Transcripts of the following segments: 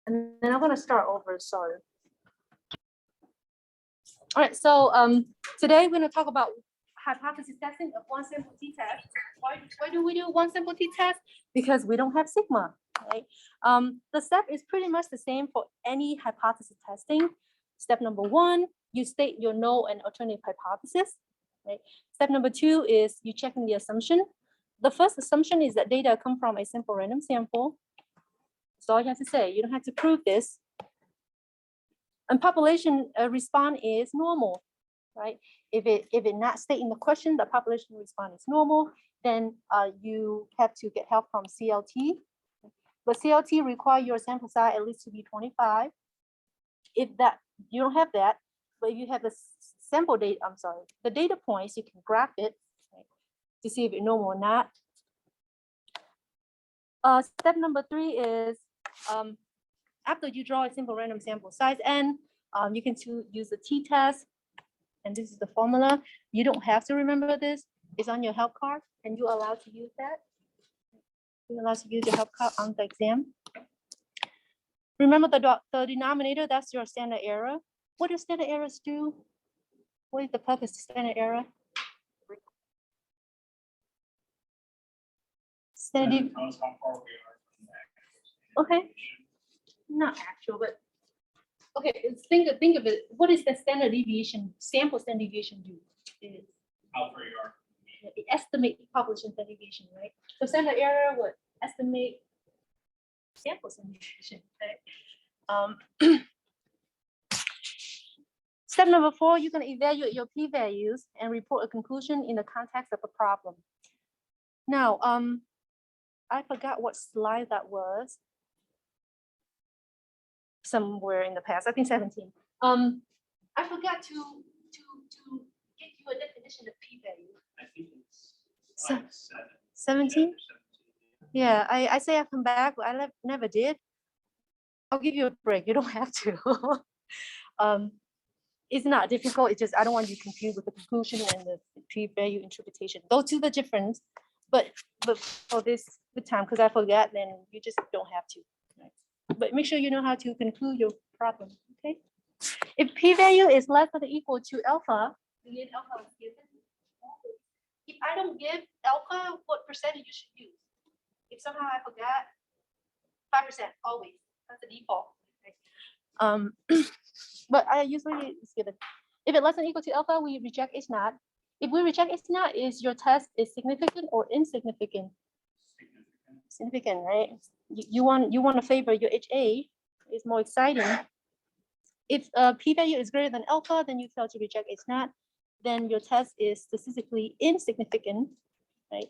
And then I'm going to start over, sorry. All right, so today we're going to talk about hypothesis testing of one sample t-test. Why do we do one sample t-test? Because we don't have sigma, right? The step is pretty much the same for any hypothesis testing. Step number one, you state your null and alternative hypothesis, right? Step number two is you checking the assumption. The first assumption is that data come from a simple random sample. That's all you have to say. You don't have to prove this. And population response is normal, right? If it not state in the question, the population response is normal, then you have to get help from CLT. But CLT require your sample size at least to be 25. If that you don't have that, but if you have the sample data, I'm sorry, the data points, you can graph it, right, to see if it's normal or not. Step number three is after you draw a simple random sample size n, you can use the t-test, and this is the formula. You don't have to remember this. It's on your help card, and you're allowed to use that. You're allowed to use your help card on the exam. Remember the denominator, that's your standard error. What do standard errors do? What is the purpose of standard error? Standard. Okay. Not actual, but okay. Think of it. What is the standard deviation? Sample standard deviation do? Alpha ER. It estimates population standard deviation, right? So standard error would estimate sample standard deviation, right? Step number four, you're going to evaluate your p-values and report a conclusion in the context of a problem. Now, I forgot what slide that was. Somewhere in the past, I think 17. I forgot to give you a definition of p-value. I think it's 17. Yeah, I say I come back, but I never did. I'll give you a break. You don't have to. It's not difficult. It's just I don't want you confused with the conclusion and the p-value interpretation. Those two are different, but for this good time, because I forgot, then you just don't have to. Right? But make sure you know how to conclude your problem. Okay. If p-value is less than or equal to alpha, again, alpha is given. If I don't give alpha, what percentage you should use? If somehow I forgot, 5% always. That's the default. Okay. But I usually give it. If it's less than or equal to alpha, we reject H naught. If we reject H naught, is your test is significant or insignificant? Significant, right? You want to favor your HA. It's more exciting. If p-value is greater than alpha, then you fail to reject H naught. Then your test is statistically insignificant, right?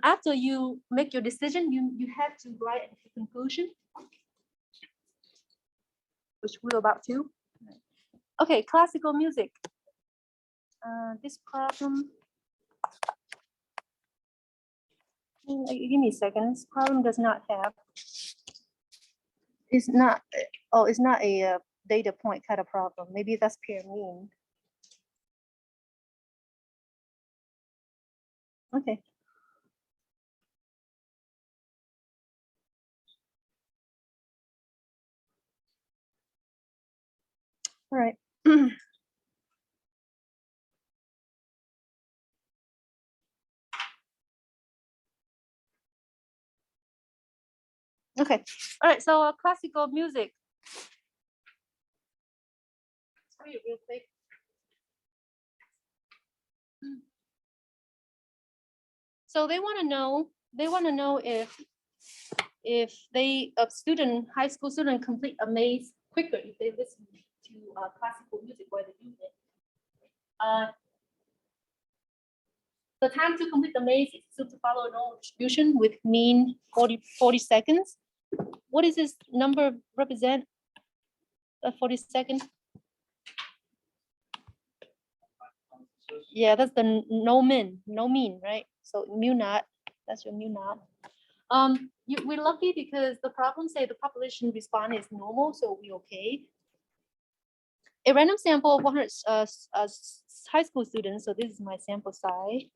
After you make your decision, you have to write a conclusion, which we're about to. Okay, classical music. This problem. Give me a second. This problem does not have. It's not. Oh, it's not a data point kind of problem. Maybe that's pair mean. Okay. All right. Okay. All right. So classical music. Let's read it real quick. So they want to know. They want to know if a student, high school student, complete a maze quicker if they listen to classical music while they're doing it. The time to complete the maze is assumed to follow a normal distribution with mean 40 seconds. What does this number represent? 40 seconds. Yeah, that's the no mean, right? So mu naught, that's your mu naught. We're lucky because the problem say the population response is normal, so we okay. A random sample of 100 high school students, so this is my sample size.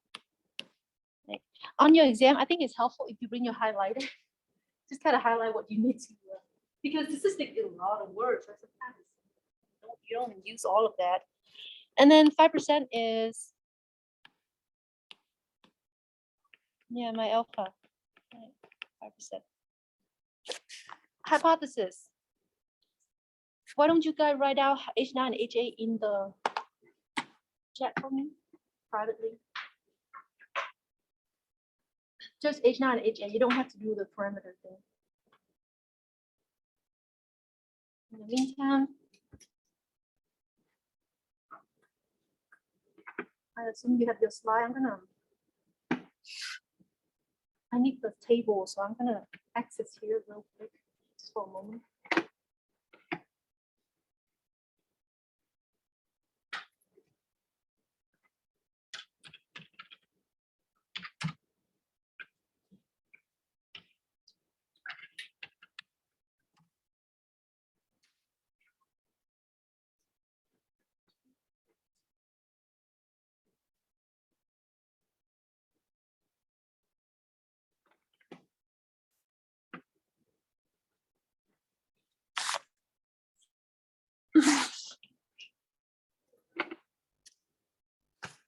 Okay. On your exam, I think it's helpful if you bring your highlighter. Just kind of highlight what you need to because this is like a lot of words. So sometimes you don't use all of that. And then 5% is, yeah, my alpha, 5%. Hypothesis. Why don't you guys write out H9 and HA in the chat for me privately? Just H9 and HA. You don't have to do the parameter thing. In the meantime, I assume you have your slide. I need the table, so I'm gonna access here real quick, just for a moment.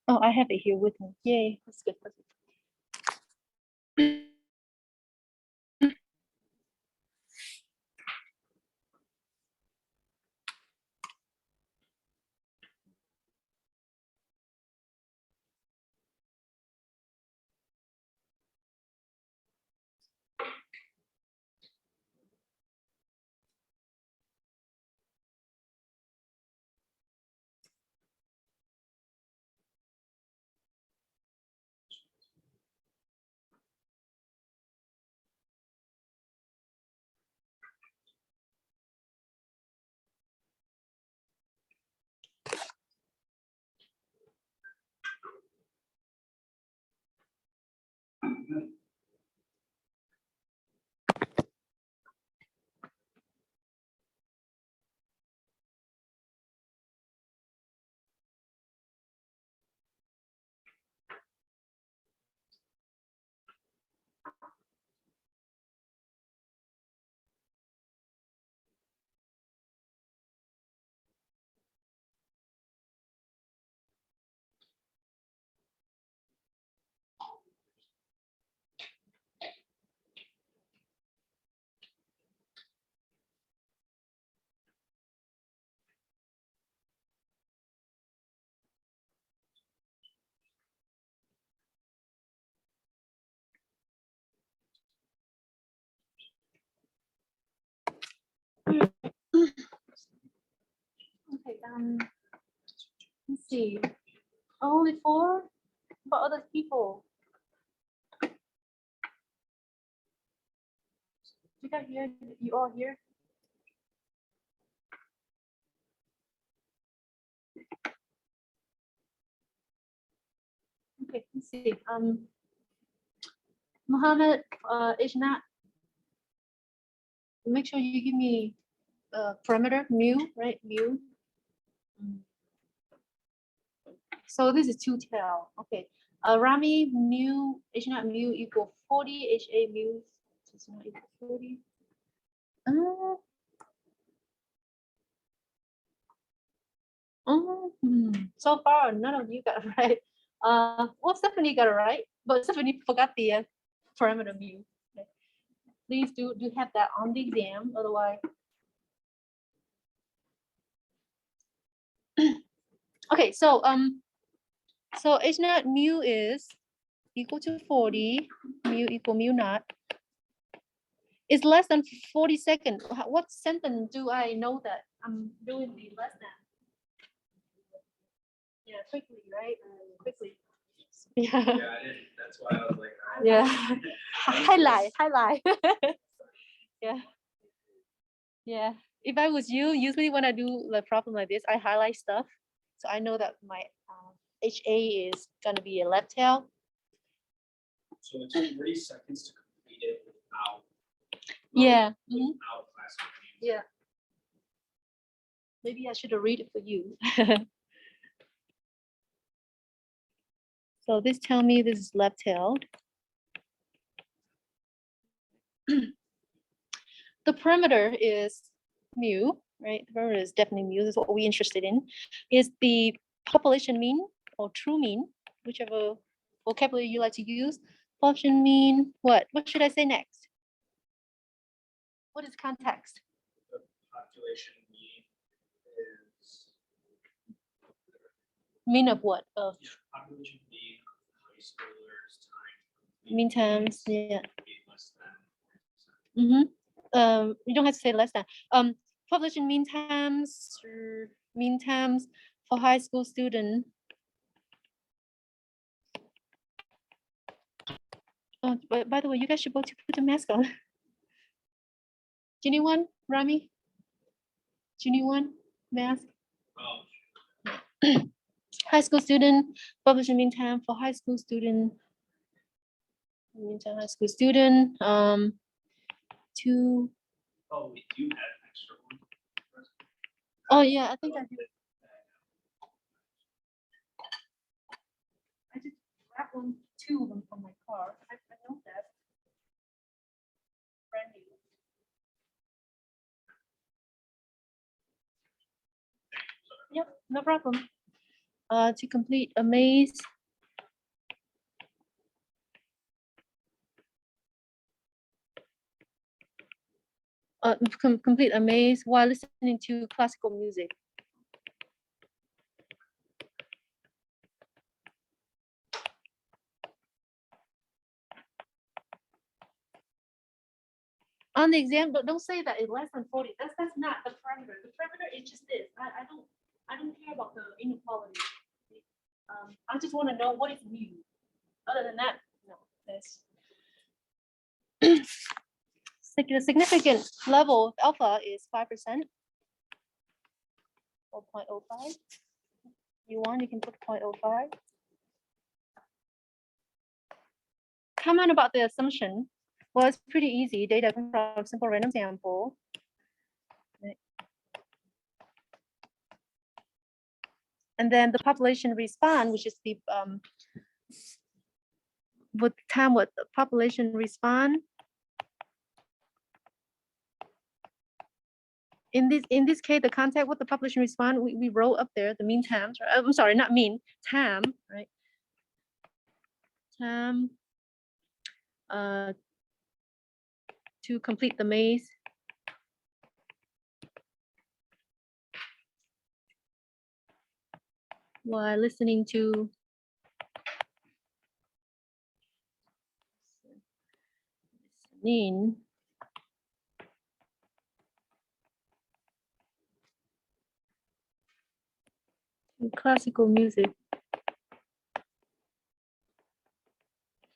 Oh, I have it here with me. Yay, that's good. That's good. Okay, let's see. Only 4 for other people. You got here, you all here? Okay, let's see. Mohammed, Ishnat, make sure you give me parameter mu, right? Mu. So this is 2 tell. Okay. Rami mu H0 mu equal 40. HA mu is not equal 40. So far, none of you got it right. Well, Stephanie got it right, but Stephanie forgot the parameter mu. Okay. Please do have that on the exam, otherwise. Okay, so H0 mu is equal to 40, mu equal mu naught. It's less than 40 seconds. What sentence do I know that I'm doing the less than? Yeah, quickly, right? Quickly. Yeah. Yeah, I didn't, that's why I was like. Yeah. Highlight. Yeah. Yeah. If I was you, usually when I do the problem like this, I highlight stuff. So I know that my HA is gonna be a left tail. So it's 3 seconds to complete it without. Yeah. Without classification. Yeah. Maybe I should read it for you. So this tell me this is left-tailed. the parameter is mu, right? The parameter is definitely mu. This is what we're interested in. Is the population mean or true mean, whichever vocabulary you like to use. Population mean what? What should I say next? What is context? The population mean is. Mean of what? Of Yeah, population mean of high schoolers time. mean times, yeah. Be less than 40%. You don't have to say less than. Population mean times for high school student. Oh, by the way, you guys should both put a mask on. Do you need one, Rami? Do you need one mask? Oh, High school student, population mean time for high school student. Meantime, high school student, two. oh, we do have an extra one. Oh yeah, I think I do. I just grabbed two of them from my car. I know that. Brand new. Yep, no problem. To complete a maze. Complete a maze while listening to classical music. On the exam, but don't say that it's less than 40. That's not the parameter. The parameter is just this. I don't care about the inequality. I just want to know what is mu. Other than that, no. That's the significant level of alpha is 5%. 0.05. You want, you can put 0.05. Comment about the assumption. Well, it's pretty easy. Data come from simple random sample. And then the population response, which is the what the population respond. In this case, the context, what the population respond, we wrote up there the mean times. Right? I'm sorry, not mean, time, right? Time to complete the maze. While listening to classical music.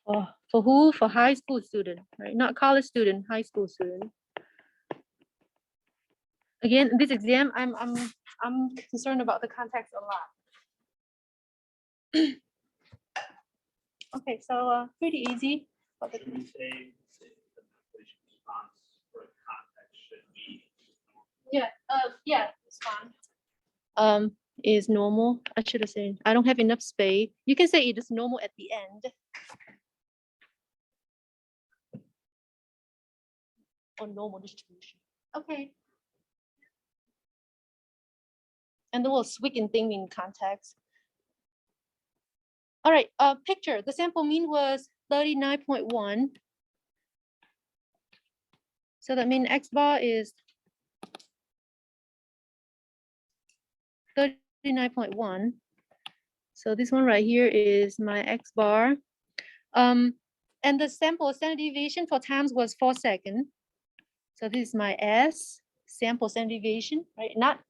For who? For high school student, right? Not college student, high school student. Again, in this exam, I'm concerned about the context a lot. Okay, so pretty easy. Should we say the population response for context should be? Yeah, it's fine. Is normal. I should have said I don't have enough space. You can say it is normal at the end. Or normal distribution. Okay. And the whole Swiggin thing in context. All right, picture. The sample mean was 39.1. So that means X bar is 39.1. So this one right here is my X bar. And the sample standard deviation for times was 4 seconds. So this is my S, sample standard deviation, right? Not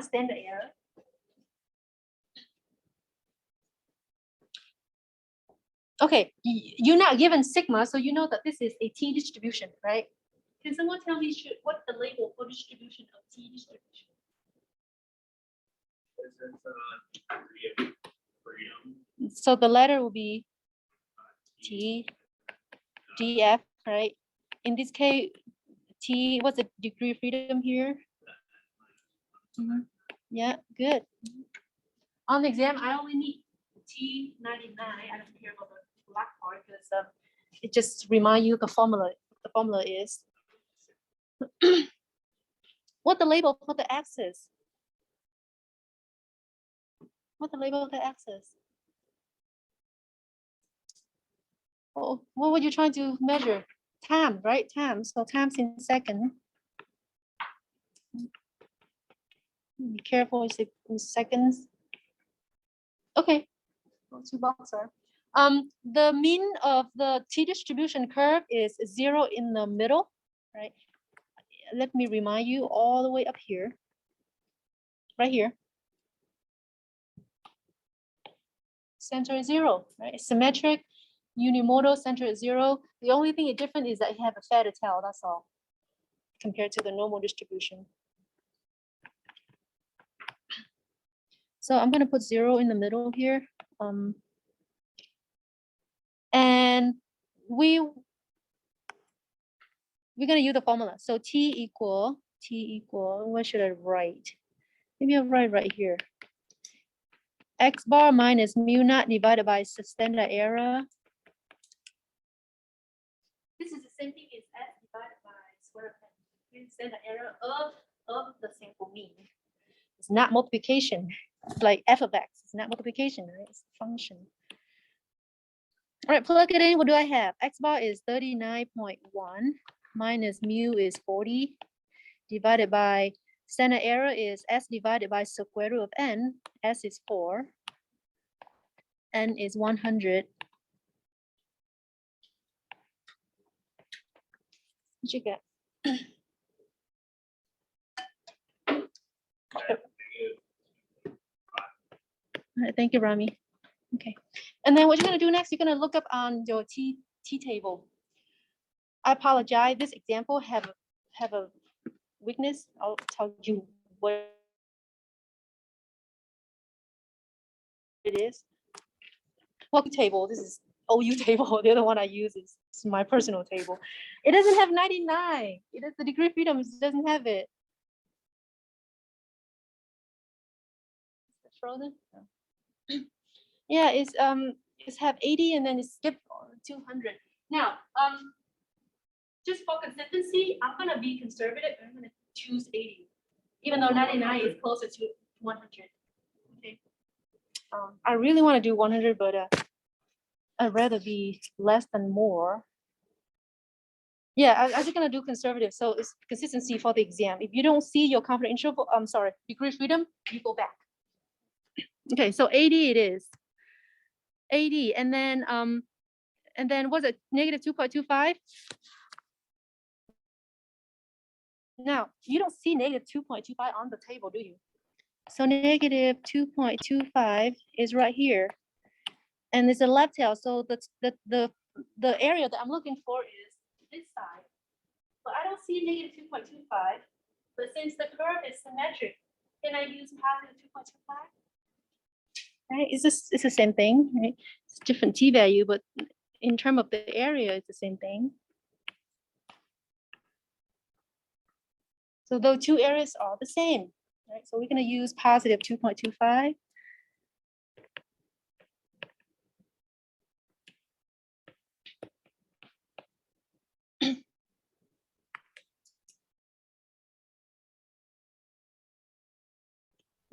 standard error. Okay, you're not given sigma, so you know that this is a T distribution, right? Can someone tell me what the label for distribution of T distribution? So the letter will be T, DF, right? In this case, T, what's the degree of freedom here? Yeah, good. On the exam, I only need T99. I don't care about the black part because it just reminds you the formula. The formula is What the label for the axis? What the label of the axis? Oh, what were you trying to measure? Time, right? Time. So times in second. Be careful, it's in seconds. Okay. Those two boxes are. The mean of the t distribution curve is 0 in the middle, right? Let me remind you all the way up here, right here. Center is 0, right? It's symmetric, unimodal, center is 0. The only thing is different is that you have a fatter tail, that's all, compared to the normal distribution. So I'm gonna put 0 in the middle here. And we're gonna use the formula. So t equal, what should I write? Maybe I'll write right here. X bar minus mu naught divided by standard error. This is the same thing as S divided by square root of standard error of the sample mean. It's not multiplication. It's like f of x. It's not multiplication, right? It's a function. All right, plug it in. What do I have? X bar is 39.1 minus mu is 40 divided by standard error is S divided by square root of n. S is 4. N is 100. What you get? All right, thank you, Rami. Okay, and then what you're gonna do next, you're gonna look up on your T table. I apologize, this example have a weakness. I'll tell you what it is. Well, table, this is OU table. The other one I use is my personal table. It doesn't have 99. It is the degree of freedom, it doesn't have it. Frozen? No. Yeah, it's have 80 and then it's skipped 200. Now, just for consistency, I'm gonna be conservative. I'm gonna choose 80, even though 99 is closer to 100. Okay. I really want to do 100, but I'd rather be less than more. Yeah, I'm just gonna do conservative, so it's consistency for the exam. If you don't see your confidence interval, I'm sorry, degree of freedom, you go back. Okay, so 80 it is. 80, and then was it negative 2.25? Now, you don't see negative 2.25 on the table, do you? So negative 2.25 is right here. And it's a left tail. So the area that I'm looking for is this side. But I don't see negative 2.25. But since the curve is symmetric, can I use positive 2.25? Right? It's the same thing, right? It's different t value, but in terms of the area, it's the same thing. So those two areas are the same, right? So we're going to use positive 2.25.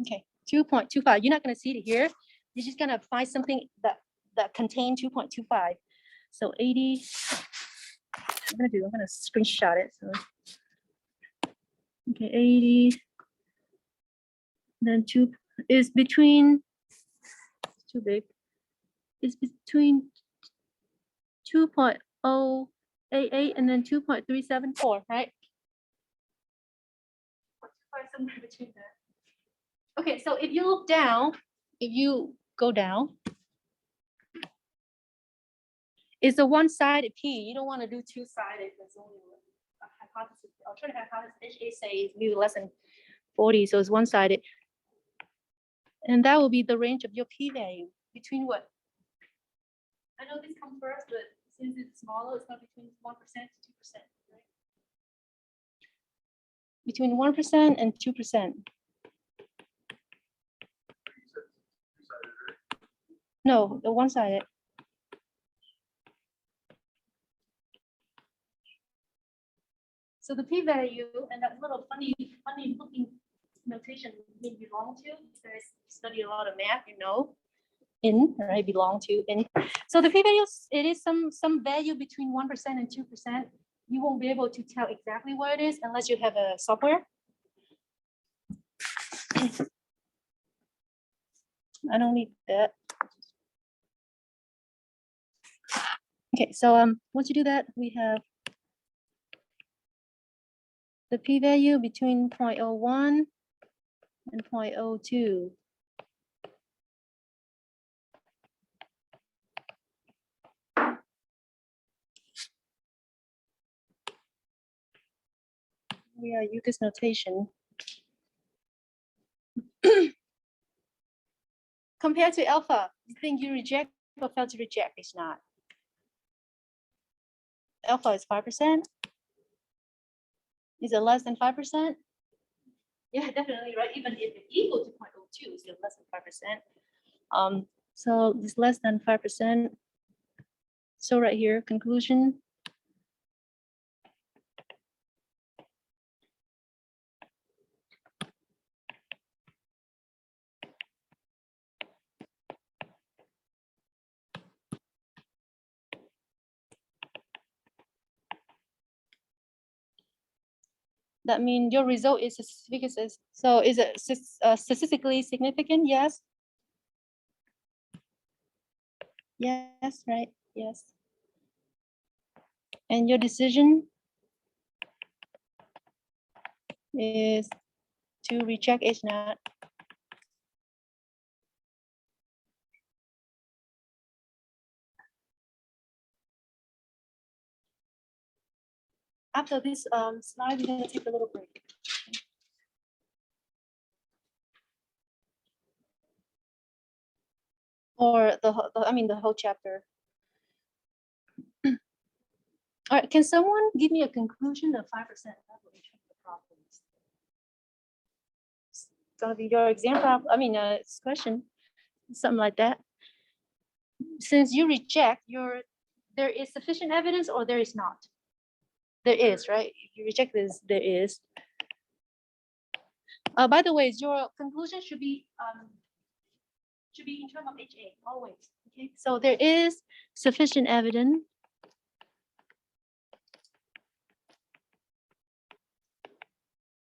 Okay, 2.25. You're not going to see it here. You're just going to find something that contains 2.25. So 80. I'm going to screenshot it. So okay, 80. Then 2 is between. It's too big. It's between 2.088 and then 2.374, right? Somewhere between that. Okay, so if you look down, if you go down, it's a one-sided P. You don't want to do two-sided. There's only a hypothesis. Alternative hypothesis, HA says mu less than 40, so it's one-sided. And that will be the range of your p-value between what? I know this comes first, but since it's smaller, it's not between 1% to 2%, right? Between 1% and 2%. No, the one-sided. So the p-value and that little funny looking notation may belong to, you guys study a lot of math, you know, in, right, belong to in. So the p-value, it is some value between 1% and 2%. You won't be able to tell exactly what it is unless you have a software. I don't need that. Okay, so once you do that, we have the p-value between 0.01 and 0.02. We are Euclid's notation. Compared to alpha, you think you reject or fail to reject? It's not. Alpha is 5%. Is it less than 5%? Yeah, definitely, right? Even if it's equal to 0.02, it's still less than 5%. So it's less than 5%. So right here, conclusion. That means your result is significant. So is it statistically significant? Yes. Yes, right. Yes. And your decision is to reject H naught. After this slide, we're gonna take a little break. Or the whole chapter. All right, can someone give me a conclusion of 5% evaluation of the problems? It's gonna be your exam problem, it's question, something like that. Since you reject, there is sufficient evidence or there is not? There is, right? If you reject this, there is. By the way, your conclusion should be in terms of HA always. Okay, so there is sufficient evidence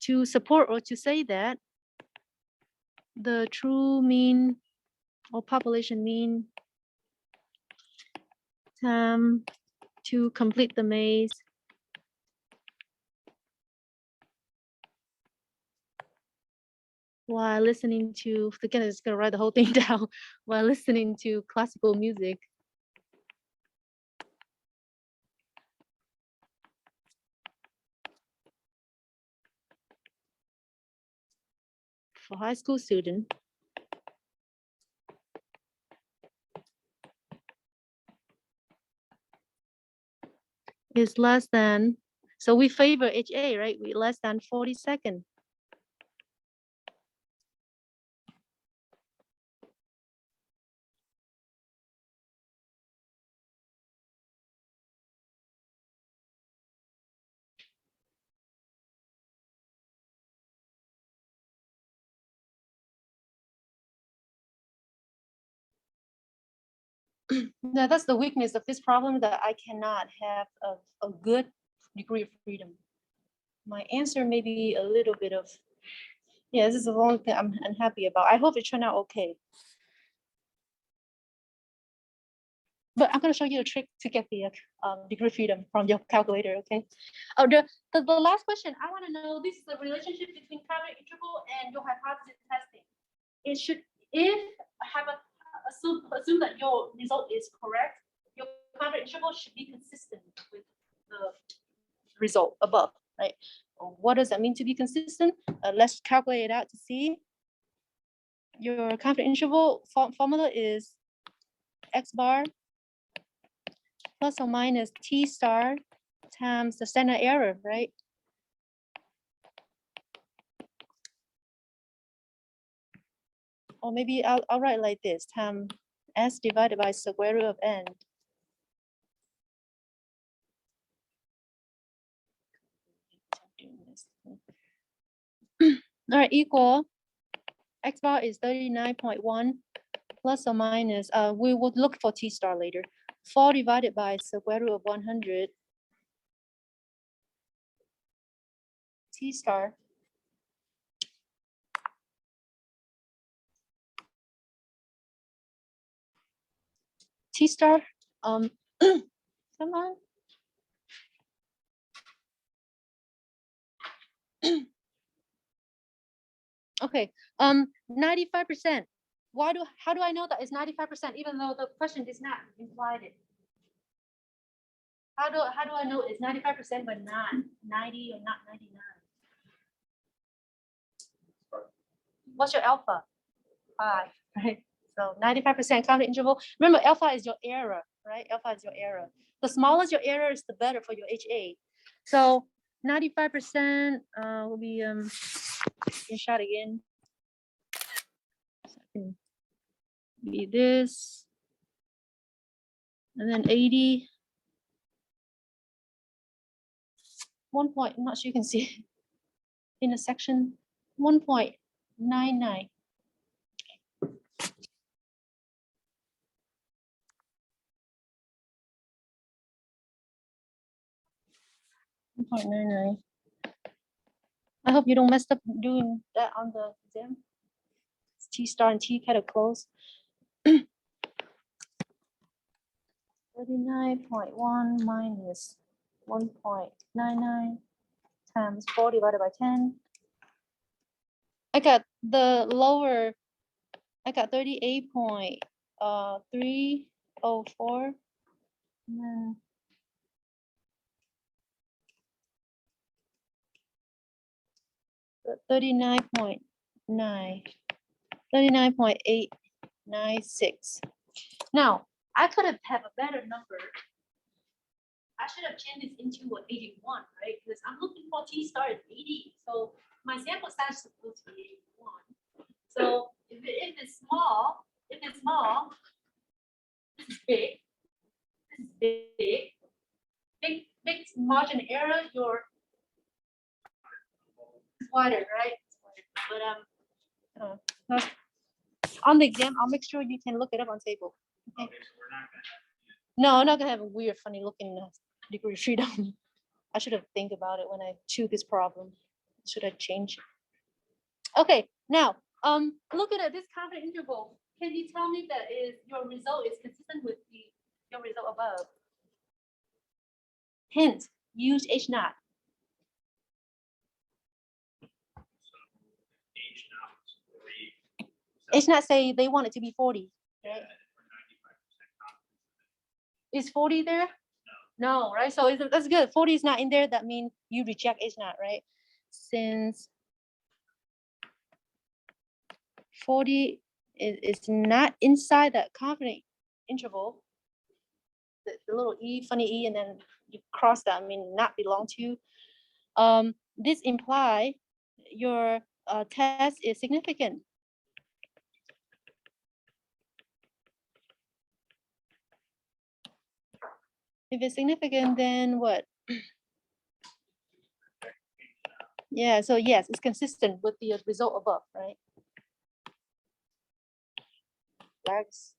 to support or to say that the true mean or population mean time to complete the maze while listening to, again, I'm just gonna write the whole thing down, while listening to classical music for high school student is less than, so we favor HA, right? We less than 40 seconds. Now that's the weakness of this problem, that I cannot have a good degree of freedom. My answer may be a little bit of, yeah, this is the only thing I'm unhappy about. I hope it turned out okay. But I'm going to show you a trick to get the degree freedom from your calculator, okay? Oh, the last question, I want to know, this is the relationship between coverage interval and your hypothesis testing. It should, if assume that your result is correct, your coverage interval should be consistent with the result above, right? What does that mean to be consistent? Let's calculate it out to see. Your confidence interval formula is X bar plus or minus T star times the standard error, right? Or maybe I'll write like this, times S divided by square root of N. All right, equal. X bar is 39.1 plus or minus. We will look for T star later. 4 divided by square root of 100. T star. T star. Come on. Okay. 95%. How do I know that it's 95%, even though the question does not imply it? How do I know it's 95% but not 90 or not 99? What's your alpha? 5, right? So 95% counted interval. Remember, alpha is your error, right? Alpha is your error. The smaller your error is, the better for your HA. So 95% will be shot again. So be this, and then 80. 1 point, I'm not sure you can see in a section 1.99. 1.99. I hope you don't mess up doing that on the exam. It's T star and T kind of close. 39.1 minus 1.99 times 4 divided by 10. I got the lower, I got 38.304. And then 39.9, 39.896. Now, I could have had a better number. I should have changed this into an 81, right? Because I'm looking for T star at 80. So my sample size is supposed to be 81. So if it's small, this is big. This is big. Big margin error, your wider, right? But on the exam, I'll make sure you can look it up on table. Okay. Okay, so we're not gonna. No, I'm not gonna have a weird, funny looking degree freedom. I should have think about it when I choose this problem. Should I change? Okay, now looking at this confidence interval, can you tell me that your result is consistent with your result above? Hint, use H naught. H naught say they want it to be 40, right? Is 40 there? No, right? So that's good. 40 is not in there. That means you reject H naught, right? Since 40 is not inside that confidence interval, the little E, funny E, and then you cross that, I mean, not belong to. This imply your test is significant. If it's significant, then what? Yeah, so yes, it's consistent with the result above, right? Flags.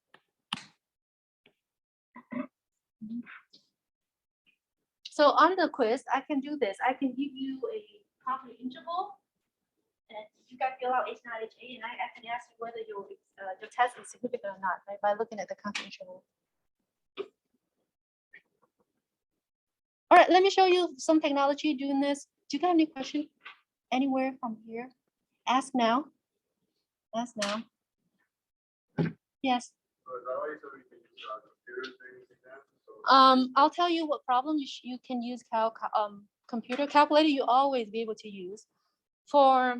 So on the quiz, I can do this. I can give you a confidence interval, and you guys fill out H0, HA, and I can ask you whether your test is significant or not, right? By looking at the confidence interval. All right, let me show you some technology doing this. Do you got any question anywhere from here? Ask now. Ask now. Yes. I'll tell you what problem you can use computer calculator. You always be able to use for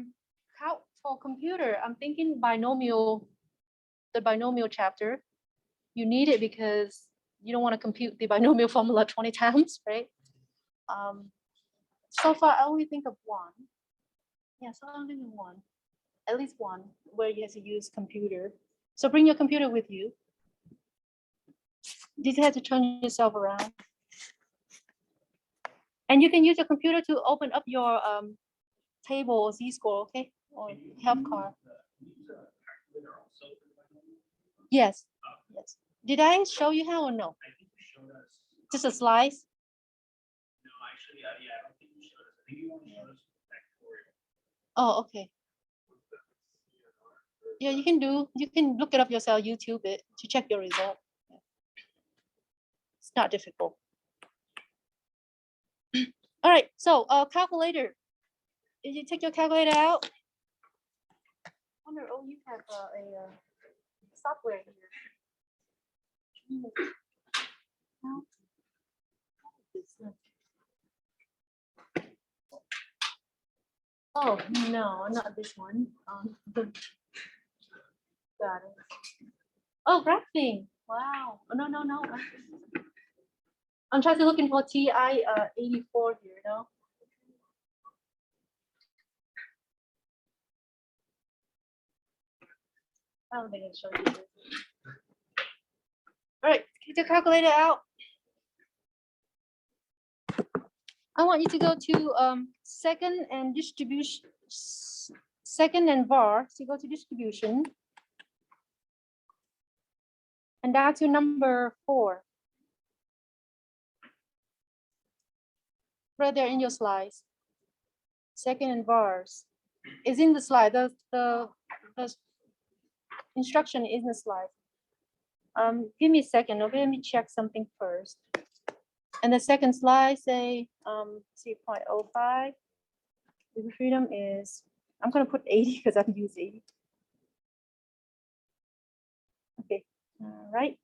computer. I'm thinking binomial, the binomial chapter. You need it because you don't want to compute the binomial formula 20 times, right? So far, I only think of one. Yeah, so I only think of one, at least one, where you have to use computer. So bring your computer with you. You just have to turn yourself around. And you can use your computer to open up your table or Z-score, okay? or Can you help use car. use a calculator also for the binomial? Yes, yes. Did I show you how or no? I think you showed us. Just a slice? No, actually, yeah, I don't think you showed us. I think you only showed us factorial. Oh, okay. Yeah, you can look it up yourself, YouTube it to check your result. It's not difficult. All right, so calculator. Did you take your calculator out? Wonder, oh, you have a software here. No? Oh, no, not this one. Got it. Oh, graphing. Wow. Oh, no, no, no. I'm trying to looking for TI 84 here, no? I don't think it shows you this. All right, get your calculator out. I want you to go to second and distribution, second and var. So you go to distribution. And down to number 4. Right there in your slides. Second and vars. Is in the slide. The instruction is in the slide. Give me a second. Okay, let me check something first. And the second slide say 3.05. Degree freedom is, I'm gonna put 80 because I've used 80. Okay, all right.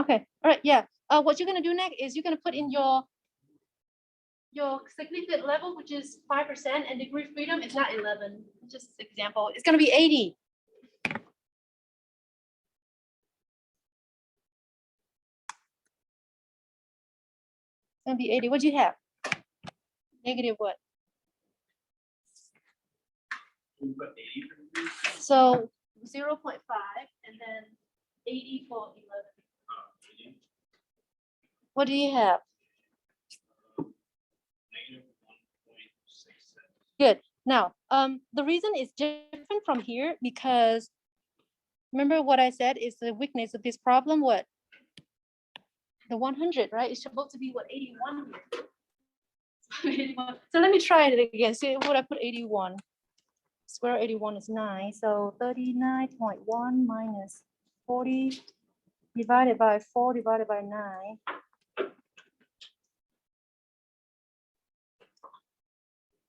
Okay, all right, yeah. What you're gonna do next is you're gonna put in your significant level, which is 5%, and degree freedom is not 11. Just example, it's gonna be 80. It's gonna be 80. What do you have? Negative what? We put 80 for the group. So 0.5 and then 80 for 11. 80, What do you have? negative 1.67. Good. Now, the reason is different from here because remember what I said is the weakness of this problem. What? The 100, right? It's supposed to be what, 81 here. 81. So let me try it again. See what I put 81. Square 81 is 9. So 39.1 minus 40 divided by 4 divided by 9.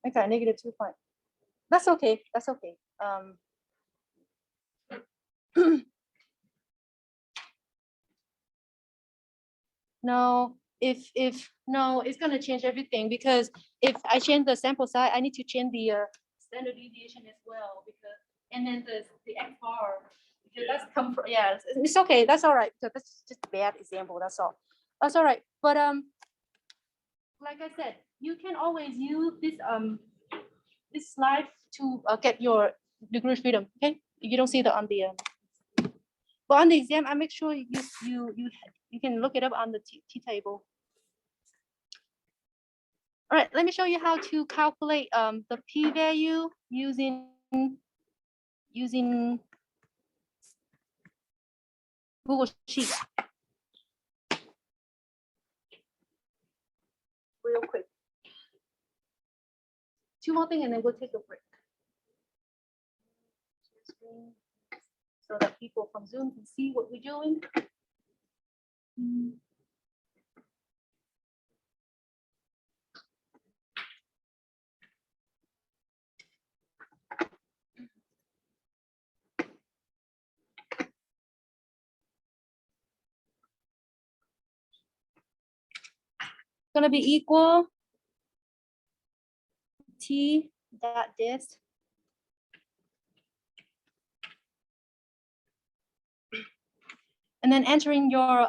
I got negative 2 point. That's okay. That's okay. No, no, it's gonna change everything because if I change the sample size, I need to change the standard deviation as well because and then the X bar because that's come from it's okay. That's all right because that's just a bad example. That's all. That's all right. But like I said, you can always use this slide to get your degree freedom. Okay, you don't see the on the but on the exam, I make sure you can look it up on the T table. All right, let me show you how to calculate the p-value using Google Sheet. Real quick. 2 more things and then we'll take a break. So that people from Zoom can see what we're doing. Gonna be equal T dot this and then entering your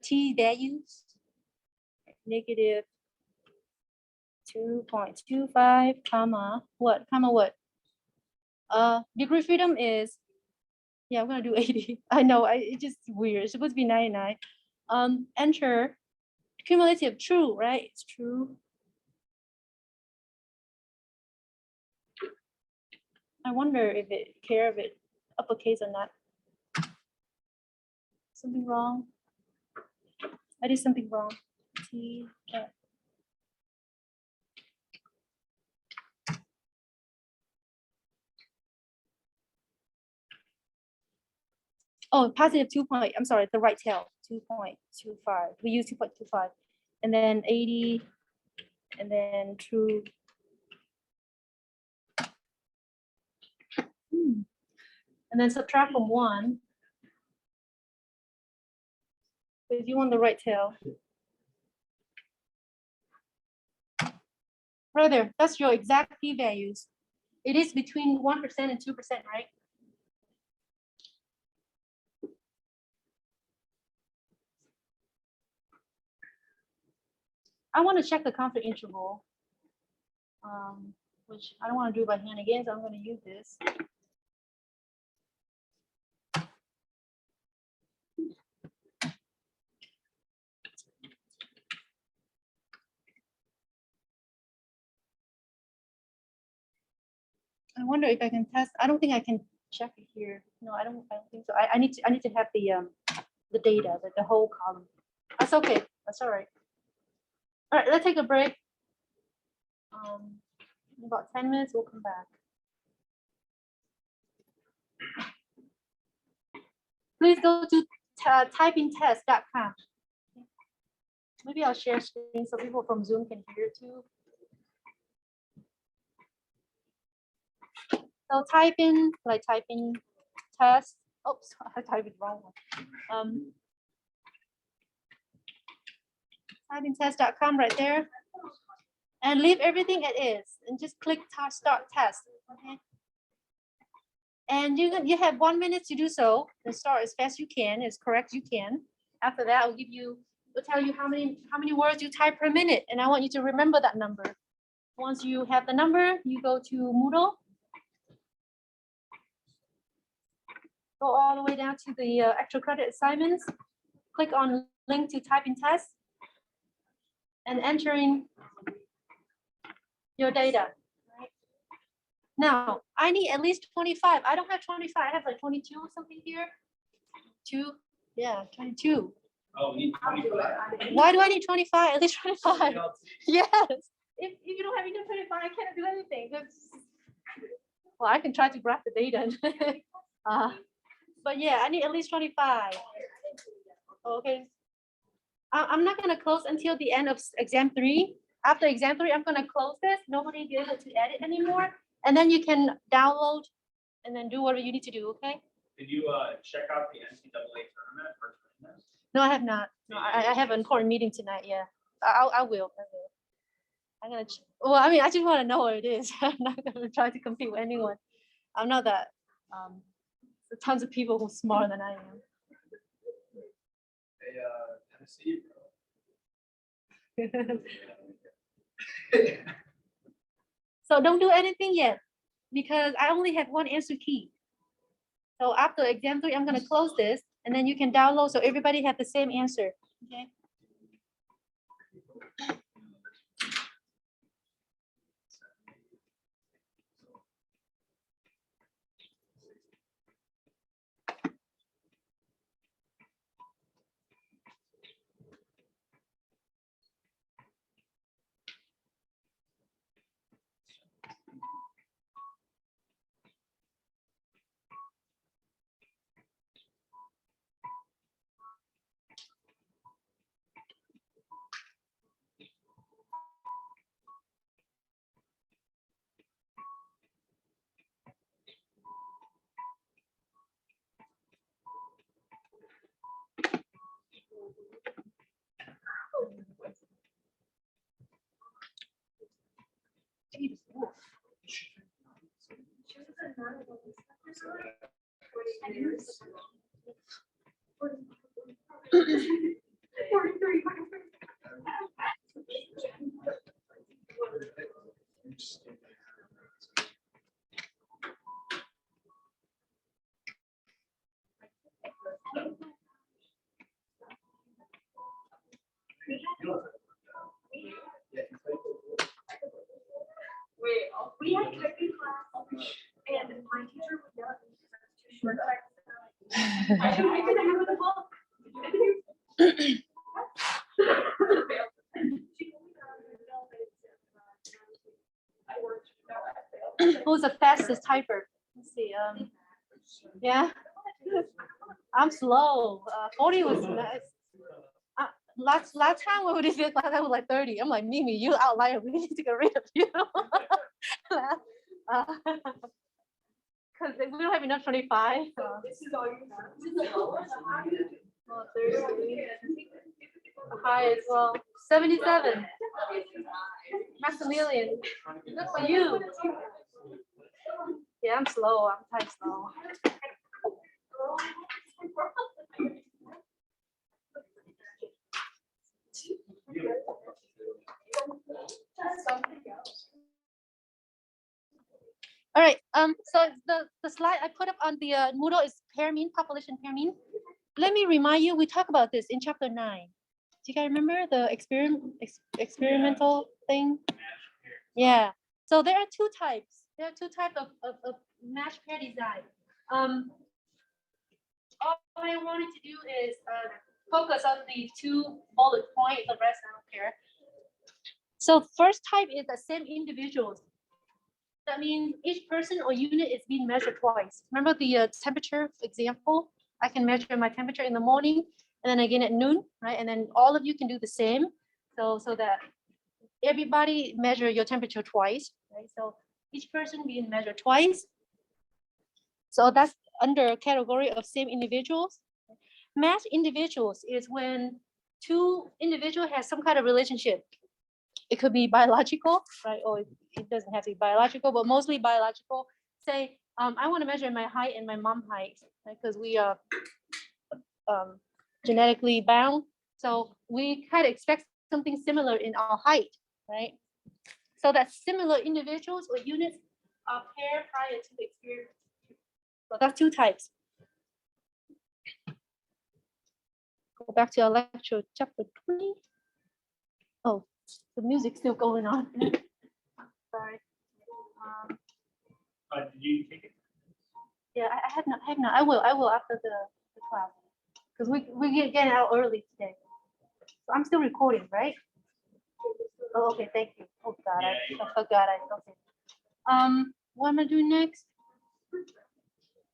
t values. Negative 2.25, comma what? Degree freedom is, yeah, I'm gonna do 80. I know, it's just weird. It's supposed to be 99. Enter cumulative, true, right? It's true. I wonder if it care if it uppercase or not. Something wrong. I did something wrong. T. Oh, positive 2 point. I'm sorry, the right tail 2.25. We use 2.25, and then 80, and then true. And then subtract from 1. If you want the right tail. Right there, that's your exact p-values. It is between 1% and 2%, right? I want to check the confidence interval, which I don't want to do by hand again, so I'm going to use this. I wonder if I can test. I don't think I can check it here. No, I don't think so. I need to have the data, the whole column. That's okay. That's all right. All right, let's take a break. In about 10 minutes, we'll come back. Please go to typingtest.com. Maybe I'll share screen so people from Zoom can hear too. So type in test. Oops, I typed it wrong. Typingtest.com right there. And leave everything as is and just click start test. Okay. And you have 1 minute to do so. And start as fast as you can, as correct you can. After that, will tell you how many words you type per minute. And I want you to remember that number. Once you have the number, you go to Moodle. Go all the way down to the extra credit assignments. Click on link to typing test and entering your data. Right? Now, I need at least 25. I don't have 25. I have like 22 or something here. 2, yeah, 22. Oh, we need 25. Why do I need 25? At least 25. Yes. If you don't have even 25, I can't do anything. Well, I can try to graph the data. But yeah, I need at least 25. Okay. I'm not going to close until the end of exam 3. After exam 3, I'm going to close this. Nobody will be able to edit anymore. And then you can download and then do whatever you need to do, okay? Did you check out the NCAA tournament for this? No, I have not. No, I have an important meeting tonight. Yeah, I will. I'm gonna. Well, I mean, I just want to know what it is. I'm not gonna try to compete with anyone. I'm not that. There's tons of people who are smarter than I am. Hey, Tennessee, bro. So don't do anything yet, because I only have one answer key. So after exam 3, I'm gonna close this, and then you can download so everybody have the same answer. Okay. We had typing class and my teacher would yell at me because I was too short. I didn't have the book. Who's the fastest typer? Let's see. Yeah, I'm slow. 40 was nice. Last time when we did this class, I was like 30. I'm like, Mimi, you outlier. We need to get rid of you. Because we don't have enough 25. This is all you have. Oh, 30. High as well. 77. Maximilian. Good for you. Yeah, I'm slow. I'm type slow. All right. So the slide I put up on the Moodle is pair mean, population pair mean. Let me remind you, we talked about this in chapter 9. Do you guys remember the experimental thing? Yeah. So there are two types. There are two types of match pair design. All I wanted to do is focus on the 2 bullet points. The rest I don't care. So first type is the same individuals. That means each person or unit is being measured twice. Remember the temperature example? I can measure my temperature in the morning and then again at noon, right? And then all of you can do the same. So that everybody measure your temperature twice, right? So each person being measured twice. So that's under a category of same individuals. Matched individuals is when 2 individuals have some kind of relationship. It could be biological, right? Or it doesn't have to be biological, but mostly biological. Say, I want to measure my height and my mom height, right? Because we are genetically bound. So we kind of expect something similar in our height, right? So that similar individuals or units are paired prior to the experiment. So that's 2 types. Go back to our lecture, chapter 20. Oh, the music's still going on. Sorry. Did you take it? Yeah, I have not. I will after the class because we getting out early today. So I'm still recording, right? Oh, okay. Thank you. Oh God, Yeah, I forgot. Okay. What am I doing next?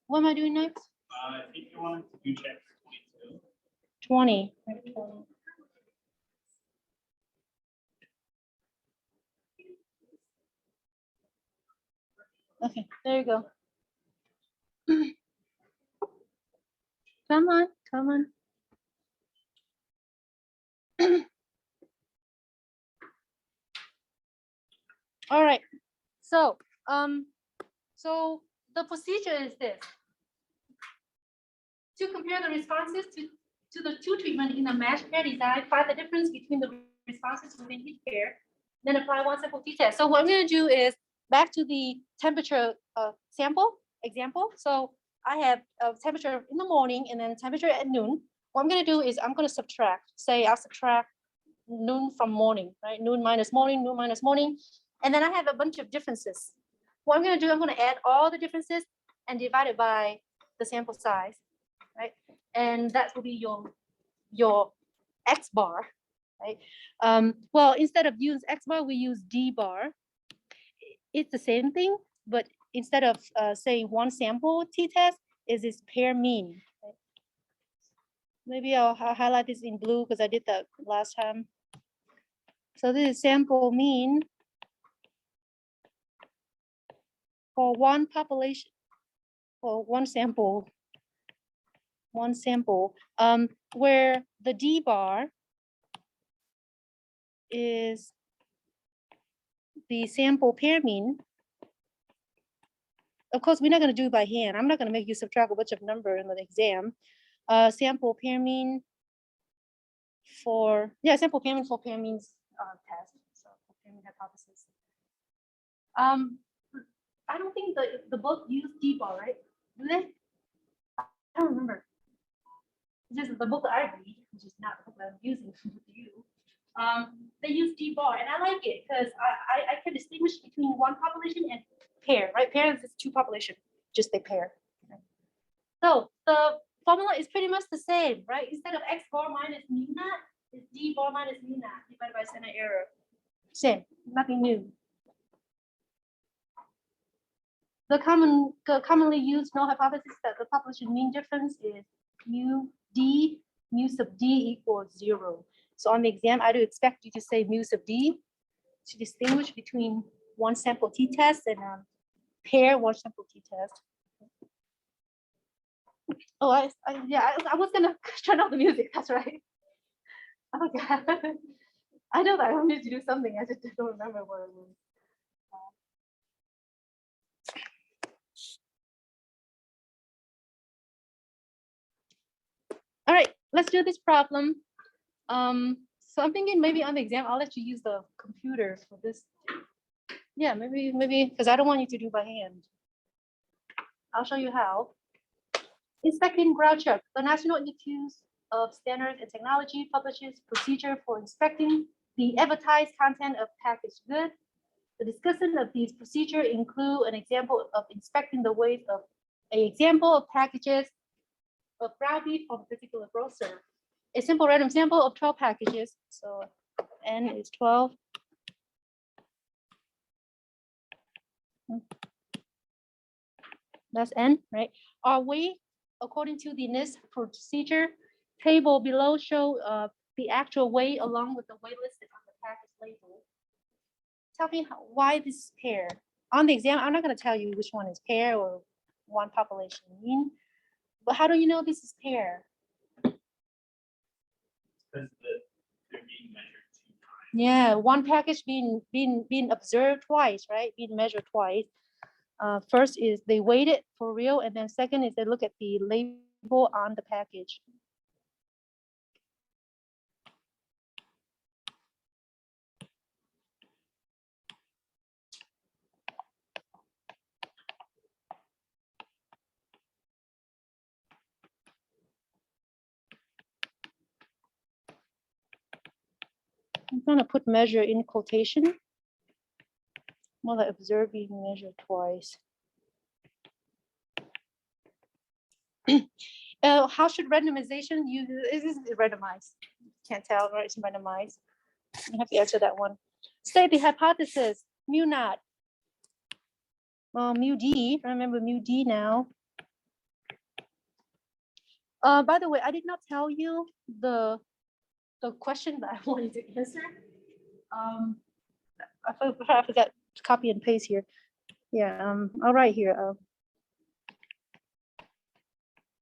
What am I doing next? I think you wanted to do chapter 22. 20. Okay, there you go. Come on, come on. All right. So, so the procedure is this. To compare the responses to the 2 treatment in a matched pair design, find the difference between the responses within each pair, then apply 1 sample t-test. So what I'm going to do is back to the temperature sample example. So I have a temperature in the morning and then temperature at noon. What I'm going to do is I'm going to subtract. Say I'll subtract noon from morning, right? Noon minus morning, noon minus morning. And then I have a bunch of differences. What I'm going to do, I'm going to add all the differences and divide it by the sample size, right? And that will be your X bar, right? Well, instead of use X bar, we use D bar. It's the same thing, but instead of saying 1 sample t-test, is this pair mean. Right? Maybe I'll highlight this in blue because I did that last time. So this is sample mean for 1 population, for 1 sample, where the D bar is the sample pair mean. Of course, we're not going to do it by hand. I'm not going to make you subtract a bunch of number in the exam. sample pair mean for sample pair mean for pair means test. So for pair mean hypothesis. I don't think the book used D-bar, right? Do they? I don't remember. It's just the book that I read, which is not the book that I'm using with you. They use D-bar, and I like it because I can distinguish between one population and pair, right? Pair is two population, just a pair. So the formula is pretty much the same, right? Instead of x bar minus mu naught, it's d bar minus mu naught divided by standard error. Same, nothing new. The commonly used null hypothesis that the population mean difference is mu sub d equals 0. So on the exam, I do expect you to say mu sub d to distinguish between one sample t-test and pair one sample t-test. Oh, I was gonna turn off the music. That's right. Oh God. I know that I wanted to do something. I just don't remember what it was. All right, let's do this problem. So I'm thinking maybe on the exam, I'll let you use the computer for this. Yeah, maybe because I don't want you to do by hand. I'll show you how. Inspecting ground check. The National Institute of Standards and Technology publishes procedure for inspecting the advertised content of packaged goods. The discussion of these procedures include an example of inspecting the weight of an example of packages of ground beef from a particular grocer. A simple random sample of 12 packages. So N is 12. That's N, right? Are weighed according to the NIST procedure. Table below show the actual weight along with the weight listed on the package label. Tell me why this pair. On the exam, I'm not going to tell you which one is pair or one population mean, but how do you know this is pair? Because they're being measured 2 times. Yeah, one package being observed twice, right? Being measured twice. First is they weighed it for real, and then second is they look at the label on the package. I'm gonna put measure in quotation. More like observe being measured twice. How should randomization use? This is randomized. Can't tell, right? It's randomized. You have to answer that one. State the hypothesis. Mu naught. Mu d. Remember mu d now. By the way, I did not tell you the question that I wanted to answer. I forgot to copy and paste here. Yeah. I'll write here.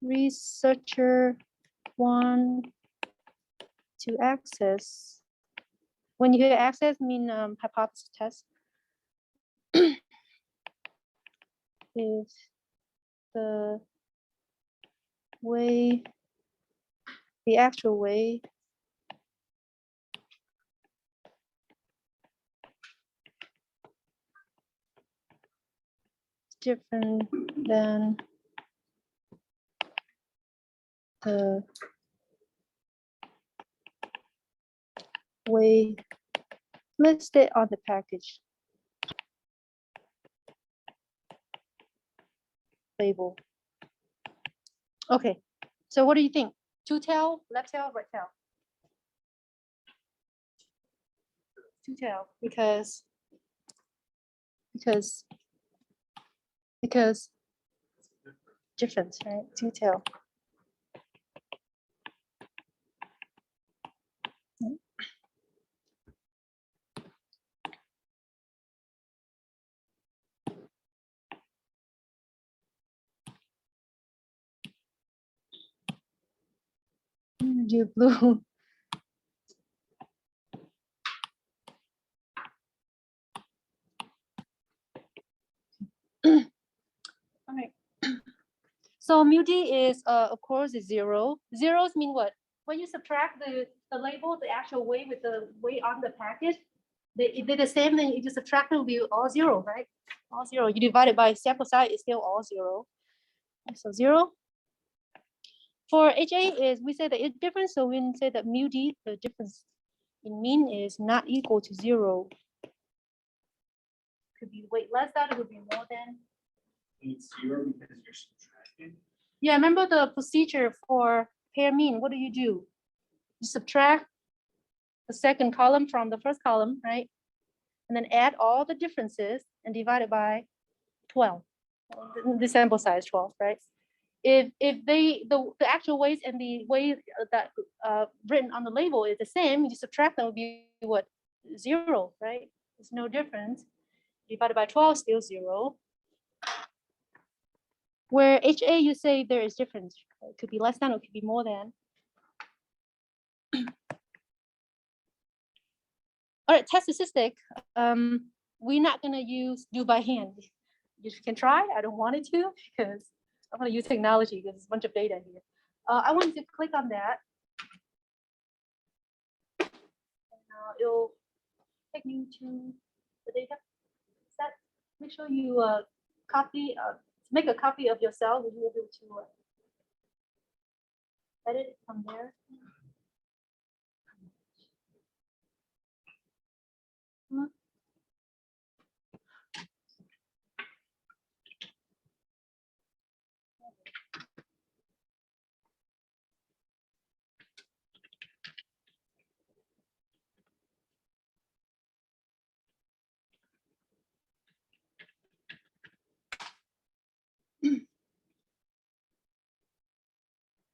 Researcher want to access. When you hear access, mean hypothesis test. Is the way, the actual way different than the way listed on the package label. Okay, so what do you think? Two tail, left tail, right tail? Two tail, because difference, right? Two tail. You blue. All right. So mu d is, of course, is 0. Zeros mean what? When you subtract the label, the actual weight with the weight on the package, they're the same, then you just subtract it, will be all 0, right? All 0. You divide it by sample size, it's still all 0. So 0. For HA is, we say that it's different, so we say that mu d, the difference in mean is not equal to 0. Could be weight less than, it would be more than. It's 0 because you're subtracting. Yeah, remember the procedure for pair mean. What do? You subtract the second column from the first column, right? And then add all the differences and divide it by 12. The sample size 12, right? If the actual weights and the weight that written on the label is the same, you subtract them, will be what? 0, right? There's no difference. Divided by 12, still 0. Where HA, you say there is difference. It could be less than, or it could be more than. All right, test statistic. We're not gonna do by hand. You can try. I don't want it to because I'm gonna use technology because there's a bunch of data here. I want you to click on that. And, it'll take you to the data set. Make sure you make a copy of yourself. You will be able to edit from there.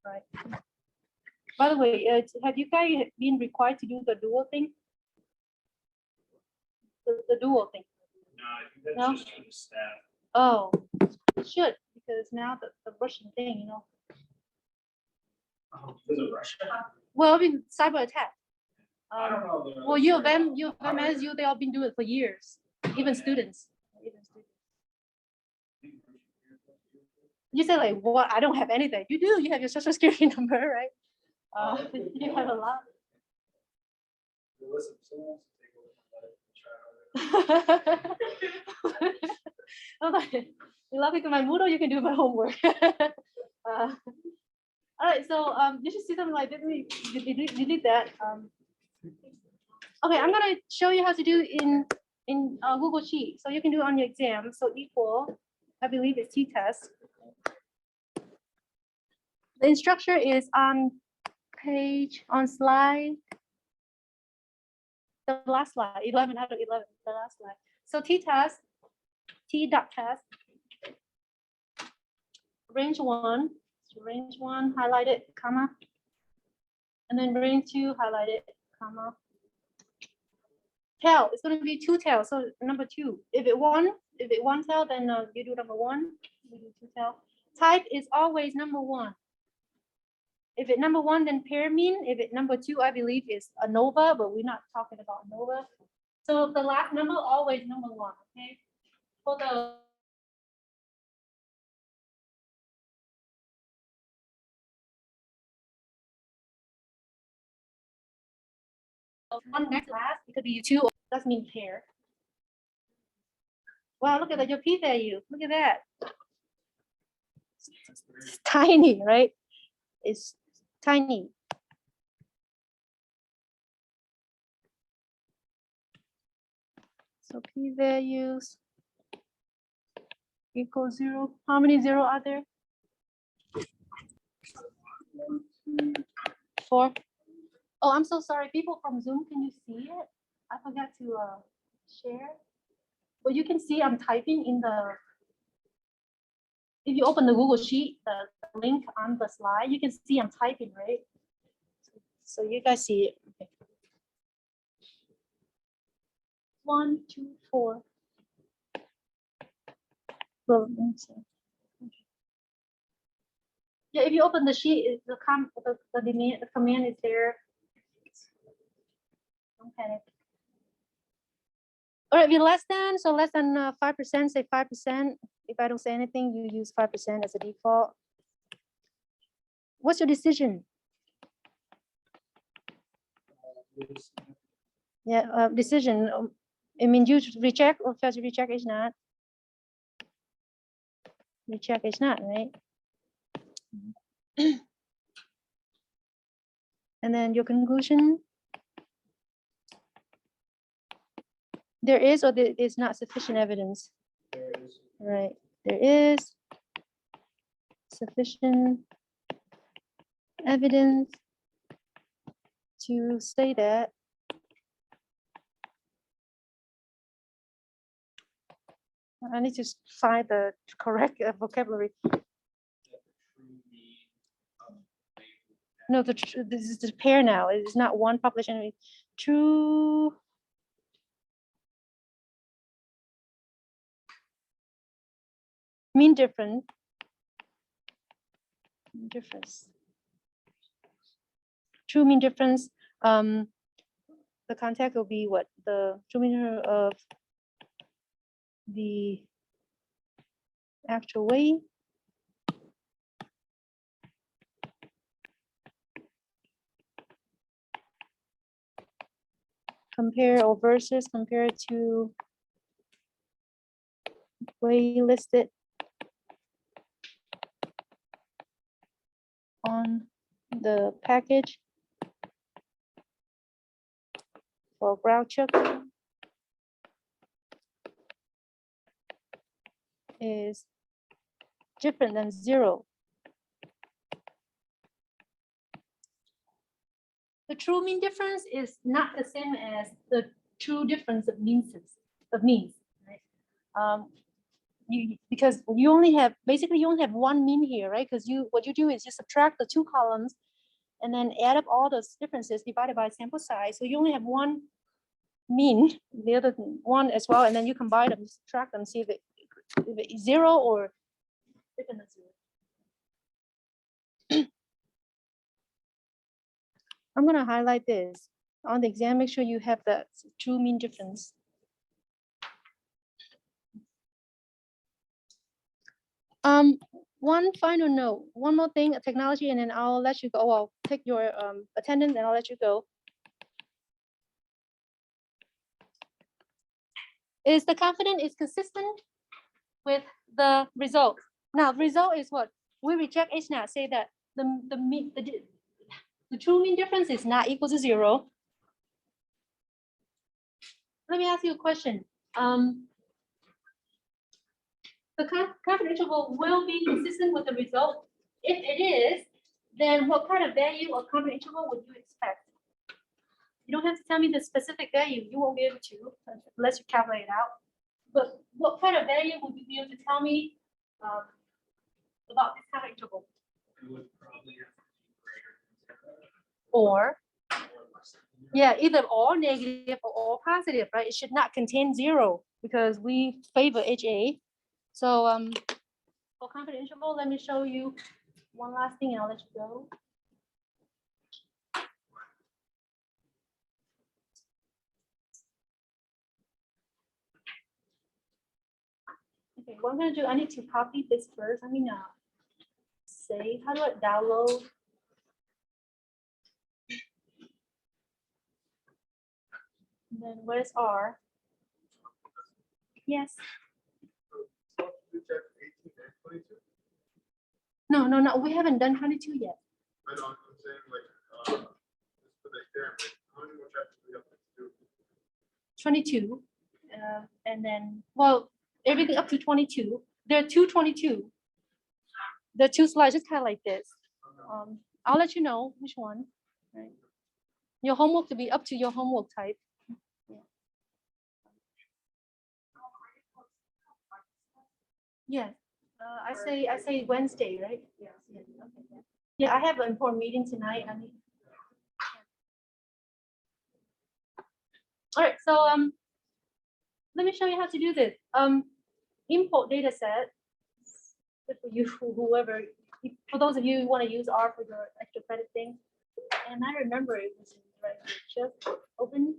Right. By the way, have you guys been required to do the dual thing? The dual thing. No, I think that's No? just for the staff. Oh, it should, because now the Russian thing, you know. Oh, because of Russia? Well, I mean, cyber attack. I don't know. Well, you of them as you, they all been doing it for years, even students. You say like, what? I don't have anything. You do. You have your social security number, right? You have a lot. Listen, someone wants to take over my life and try to- I'm like, you love it in my Moodle, you can do my homework. All right, so you should see something like this. Delete that. Okay, I'm gonna show you how to do in Google Sheet. So you can do it on your exam. So equal, I believe it's t-test. The instruction is on slide, the last slide, 11 out of 11, the last slide. So t-test, t.test, range 1, so range 1, highlight it, comma, and then range 2, highlight it, comma. Tail, it's going to be 2 tails, so number 2. If it one tail, then you do number 1, you do 2 tail. Type is always number 1. If it number 1, then pair mean. If it number 2, I believe is ANOVA, but we're not talking about ANOVA. So the last number always number 1. Okay. For the one next last, it could be 2. That means pair. Wow, look at that, your p-value. Look at that. It's tiny, right? It's tiny. So p-values equal 0. How many 0 are there? 4. Oh, I'm so sorry. People from Zoom, can you see it? I forgot to share. But you can see I'm typing in the, if you open the Google Sheet, the link on the slide, you can see I'm typing, right? So you guys see it. Okay. 1, 2, 4. Well, yeah, if you open the sheet, the command is there. Don't panic. All right, if you're less than, so less than 5%, say 5%. If I don't say anything, you use 5% as a default. What's your decision? With Yeah, decision. I mean, you reject or fail to reject is not. Reject is not, right? And then your conclusion. There is or there is not sufficient evidence. there is Right. There is sufficient evidence to say that I need to find the correct vocabulary. that the true mean of label No, this is the pair now. It is not one population. True. Mean difference. Difference. True mean difference. The contact will be what? The true mean of the actual weight. Compare or versus compared to way listed on the package for brown sugar is different than 0. The true mean difference is not the same as the true difference of means, right? Because you only have basically you only have one mean here, right? Because what you do is you subtract the 2 columns and then add up all those differences divided by sample size. So you only have one mean, the other one as well, and then you combine them, subtract them, see if it is 0 or different than 0. I'm going to highlight this on the exam. Make sure you have the true mean difference. One final note, one more thing, technology, and then I'll let you go. Oh, I'll take your attendance and I'll let you go. Is the confidence is consistent with the result. Now, result is what? We reject H now, say that the true mean difference is not equal to 0. Let me ask you a question. The confidence interval will be consistent with the result. If it is, then what kind of value of confidence interval would you expect? You don't have to tell me the specific value. You won't be able to unless you calculate it out. But what kind of value would you be able to tell me about this confidence interval? it would probably have to be greater than 0 Or or less than 0. yeah, either all negative or all positive, right? It should not contain 0 because we favor HA. So for confidence interval, let me show you one last thing and I'll let you go. Okay, what I'm gonna do, I need to copy this first. Let me now save. How do I download? And then where's R? Yes. No, we haven't done 22 yet. I know, I'm saying like, just for the experiment, how many more chapters do we have to do? 22. And then, well, everything up to 22. There are 222. There are 2 slides, just kind of like this. I'll let you know which one. Right. Your homework to be up to your homework type. Yeah. I say Wednesday, right? Yes. Yeah. Okay. Yeah, I have an important meeting tonight. I need. All right. So let me show you how to do this. Import data set. For you, whoever, for those of you who want to use R for your extra credit thing. And I remember it was right here. Just open.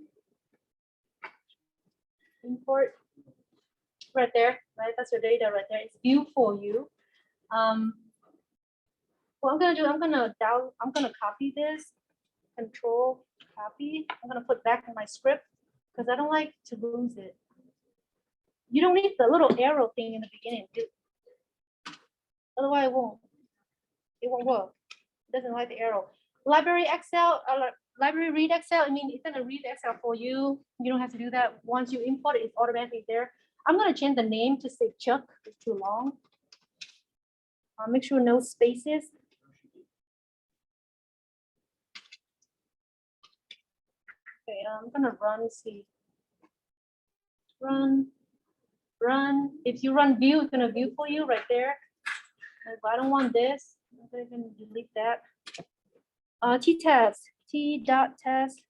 Import. Right there, right? That's your data right there. It's view for you. What What I'm gonna copy this, control copy. I'm gonna put back in my script because I don't like to lose it. You don't need the little arrow thing in the beginning. Otherwise it won't work. It doesn't like the arrow. Library Excel, library read Excel, I mean, it's gonna read Excel for you. You don't have to do that. Once you import it, it's automatically there. I'm gonna change the name to say Chuck, it's too long. Make sure no spaces. Okay, I'm gonna run, see. Run. If you run view, it's gonna view for you right there. If I don't want this, I'm gonna delete that. T-test, T.test.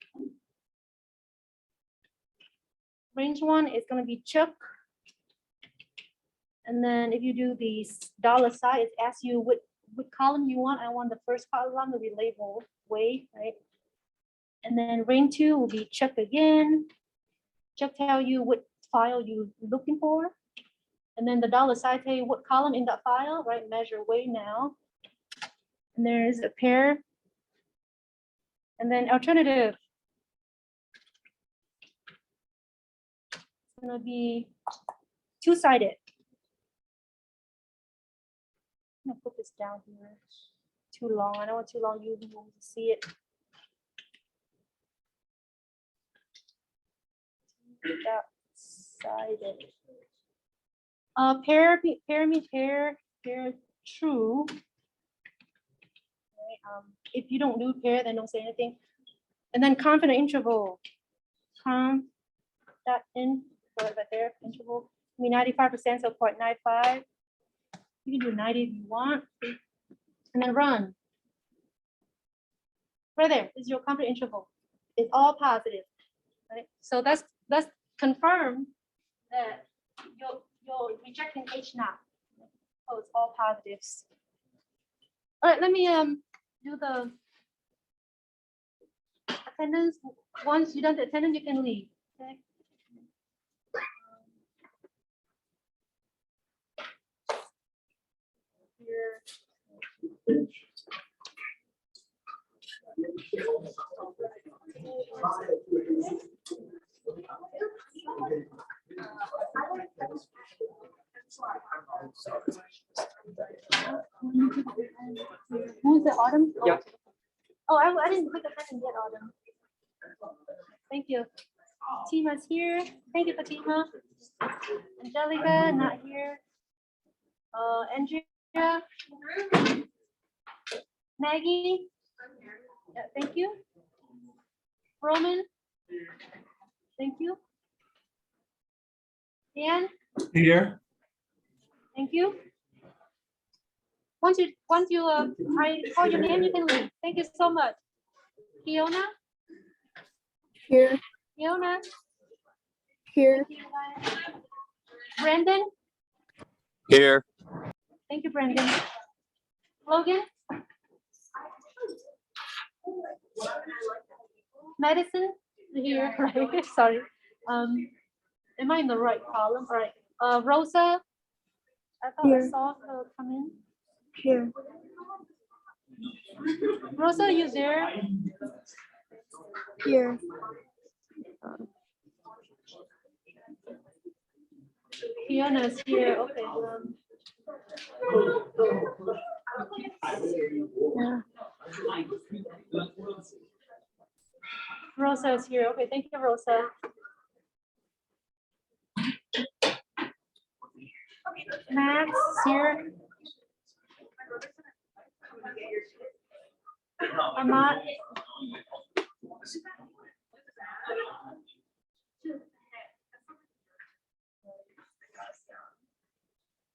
Range 1 is gonna be Chuck. And then if you do the $sign, it asks you what column you want. I want the first column to be labeled way, right? And then range 2 will be Chuck again. Chuck tell you what file you're looking for. And then the $sign tell you what column in that file, right? Measure way now. And there's a pair. And then alternative. It's gonna be two-sided. I'm gonna put this down here. Too long. I don't want too long. You won't see it. Sided. Pair true. Okay, if you don't do pair, then don't say anything. And then confident interval. That in right there interval. I mean 95%, so 0.95. You can do 90 if you want. And then run. Right there is your confident interval. It's all positive. Right? So that's confirmed that you're rejecting H naught. Oh, it's all positives. All right, let me do the attendance. Once you're done the attendance, you can leave. Okay. Here. Who's the Autumn? Yeah. Oh, I didn't click attendance yet, Autumn. Thank you. Tima's here. Thank you, Fatima. Angelica, not here. Andrea. Maggie. Yeah, thank you. Roman. Thank you. Dan. Here. Thank you. Once you I call your name, you can leave. Thank you so much. Fiona. Here. Fiona. Here. Brandon. Here. Thank you, Brandon. Logan. Madison here, right? Sorry. Am I in the right column? All right. Rosa. I thought I Here. saw her come in. Here. Rosa, are you there? Here. Fiona's here. Okay. Yeah. Rosa is here. Okay, thank you, Rosa. Max is here. Ahmad.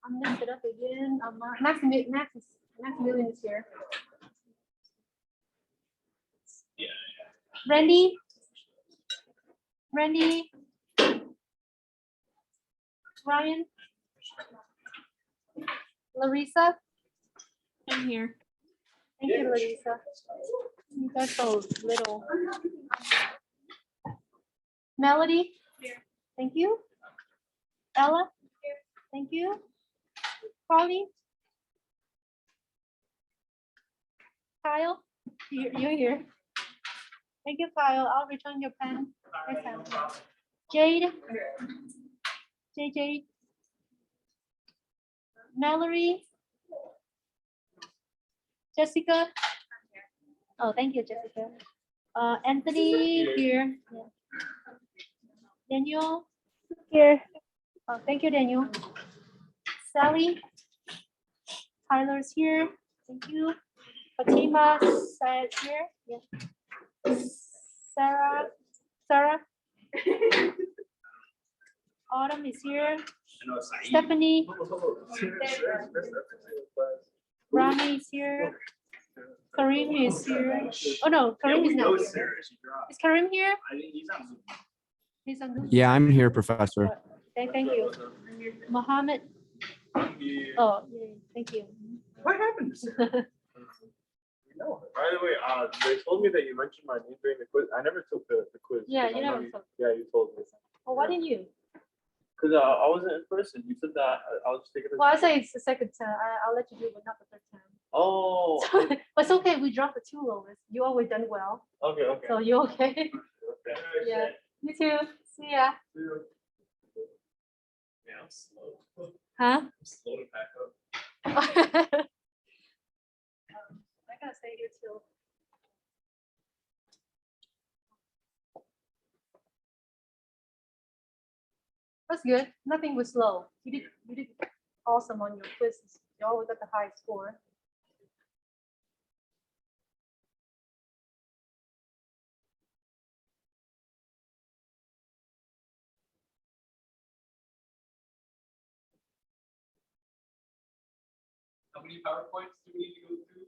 I messed it up again. Max Million is here. Randy. Ryan. Larissa. I'm here. Thank you, Larissa. You guys so little. Melody. Thank you. Ella. Thank you. Carly. Kyle, you're here. Thank you, Kyle. I'll return your pen. Next time. Jade. Jade. Mallory. Jessica. Oh, thank you, Jessica. Anthony here. Yeah. Daniel. Here. Oh, thank you, Daniel. Sally. Tyler's here. Thank you. Fatima said here. Yeah. Sarah. Autumn is here. Stephanie. Rami is here. Karim is here. Oh no, Karim is not here. Is Karim here? He's on Zoom. Yeah, I'm here, Professor. Thank you. Mohammed. Oh, yeah, thank you. What happened? By the way, they told me that you mentioned my name during the quiz. I never took the quiz. Yeah, 'cause you I know never took. Yeah, you told me. Oh, why didn't you? Because I wasn't in person. You said that I was taking. Well, I say it's the second time. I'll let you do it, but not the third time. Oh. But it's okay. We dropped the two lowest. You always done well. Okay. Okay. So you okay? Yeah. You too. See ya. Yeah, I'm slow. Huh? I'm slow to pack up. I gotta stay here too. That's good. Nothing was slow. You did awesome on your quizzes. You always got the high score. How many PowerPoints do we need to go through?